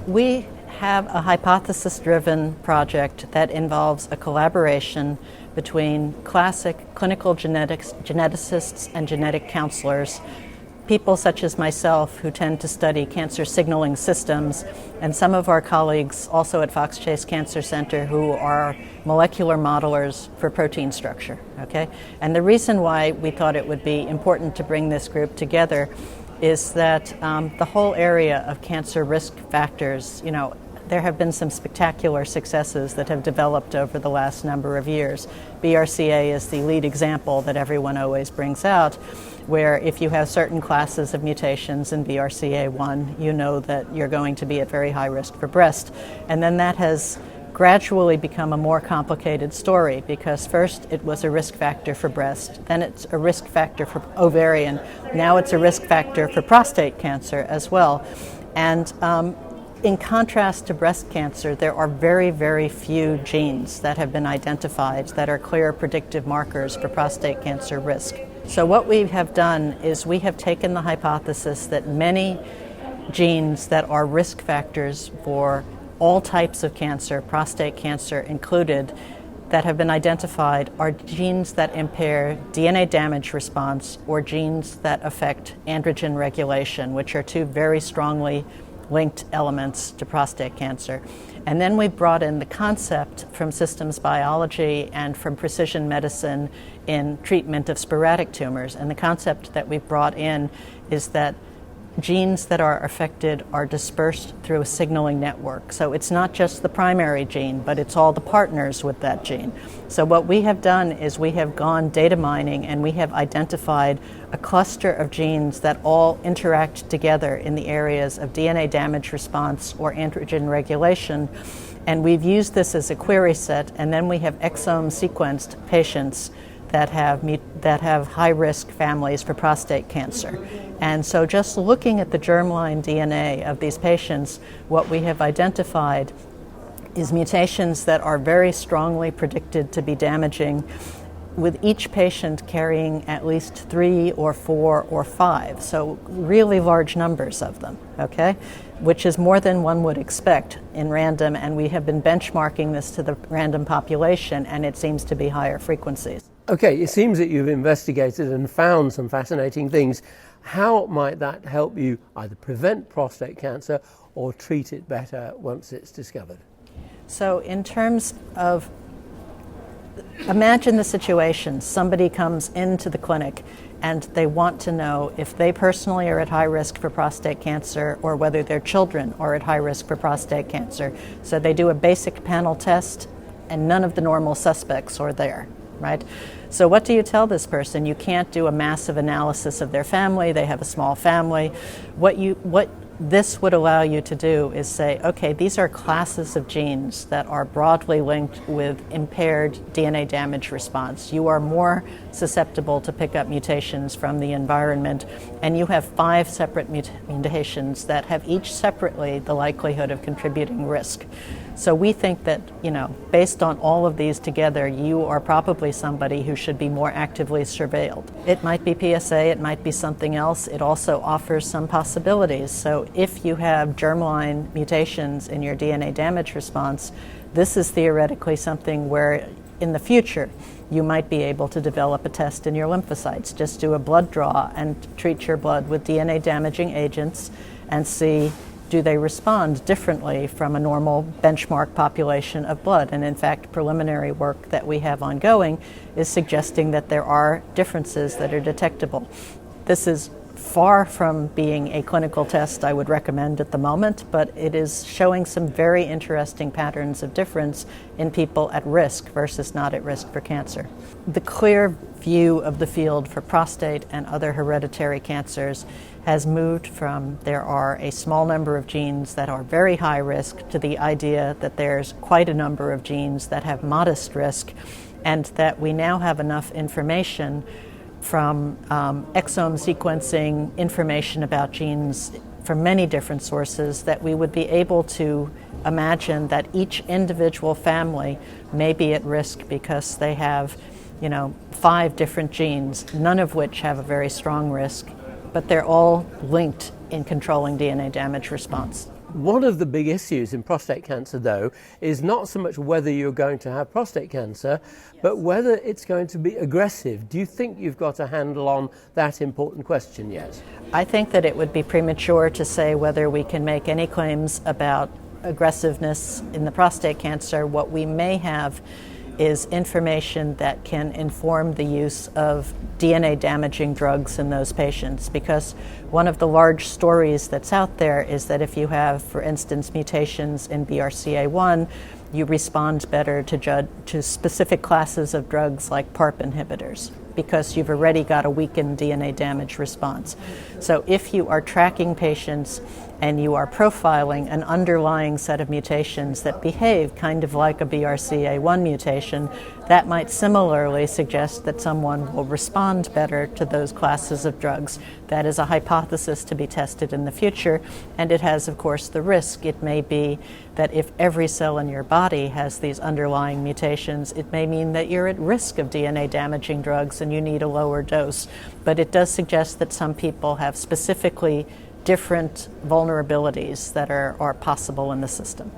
We have a hypothesis-driven project that involves a collaboration between classic clinical geneticists and genetic counselors, people such as myself who tend to study cancer signaling systems, and some of our colleagues also at Fox Chase Cancer Center who are molecular modelers for protein structure. Okay? And the reason why we thought it would be important to bring this group together is that the whole area of cancer risk factors, there have been some spectacular successes that have developed over the last number of years. BRCA is the lead example that everyone always brings out, where if you have certain classes of mutations in BRCA1, you know that you're going to be at very high risk for breast. And then that has gradually become a more complicated story, because first it was a risk factor for breast, then it's a risk factor for ovarian, now it's a risk factor for prostate cancer as well. And in contrast to breast cancer, there are very, very few genes that have been identified that are clear predictive markers for prostate cancer risk. So what we have done is we have taken the hypothesis that many genes that are risk factors for all types of cancer, prostate cancer included, that have been identified are genes that impair DNA damage response or genes that affect androgen regulation, which are two very strongly linked elements to prostate cancer. And then we brought in the concept from systems biology and from precision medicine in treatment of sporadic tumors. And the concept that we've brought in is that genes that are affected are dispersed through a signaling network. So it's not just the primary gene, but it's all the partners with that gene. So what we have done is we have gone data mining and we have identified a cluster of genes that all interact together in the areas of DNA damage response or androgen regulation. And we've used this as a query set, and then we have exome sequenced patients that have high-risk families for prostate cancer. And so just looking at the germline DNA of these patients, what we have identified is mutations that are very strongly predicted to be damaging, with each patient carrying at least 3 or 4 or 5, so really large numbers of them, okay? Which is more than one would expect in random, and we have been benchmarking this to the random population, and it seems to be higher frequencies. Okay, it seems that you've investigated and found some fascinating things. How might that help you either prevent prostate cancer or treat it better once it's discovered? So in terms of, imagine the situation, somebody comes into the clinic and they want to know if they personally are at high risk for prostate cancer or whether their children are at high risk for prostate cancer. So they do a basic panel test and none of the normal suspects are there. Right? So what do you tell this person? You can't do a massive analysis of their family. They have a small family. What this would allow you to do is say, okay, these are classes of genes that are broadly linked with impaired DNA damage response. You are more susceptible to pick up mutations from the environment, and you have 5 separate mutations that have each separately the likelihood of contributing risk. So we think that, based on all of these together, you are probably somebody who should be more actively surveilled. It might be PSA, it might be something else. It also offers some possibilities. So if you have germline mutations in your DNA damage response, this is theoretically something where in the future you might be able to develop a test in your lymphocytes. Just do a blood draw and treat your blood with DNA damaging agents and see, do they respond differently from a normal benchmark population of blood? And in fact, preliminary work that we have ongoing is suggesting that there are differences that are detectable. This is far from being a clinical test I would recommend at the moment, but it is showing some very interesting patterns of difference in people at risk versus not at risk for cancer. The clear view of the field for prostate and other hereditary cancers has moved from there are a small number of genes that are very high risk to the idea that there's quite a number of genes that have modest risk, and that we now have enough information from exome sequencing, information about genes from many different sources, that we would be able to imagine that each individual family may be at risk because they have 5 different genes, none of which have a very strong risk, but they're all linked in controlling DNA damage response. One of the big issues in prostate cancer, though, is not so much whether you're going to have prostate cancer, but whether it's going to be aggressive. Do you think you've got a handle on that important question yet? I think that it would be premature to say whether we can make any claims about aggressiveness in the prostate cancer. What we may have is information that can inform the use of DNA damaging drugs in those patients, because one of the large stories that's out there is that if you have, for instance, mutations in BRCA1, you respond better to specific classes of drugs like PARP inhibitors, because you've already got a weakened DNA damage response. So if you are tracking patients and you are profiling an underlying set of mutations that behave kind of like a BRCA1 mutation, that might similarly suggest that someone will respond better to those classes of drugs. That is a hypothesis to be tested in the future, and it has, of course, the risk. It may be that if every cell in your body has these underlying mutations, it may mean that you're at risk of DNA damaging drugs and you need a lower dose. But it does suggest that some people have specifically different vulnerabilities that are possible in the system.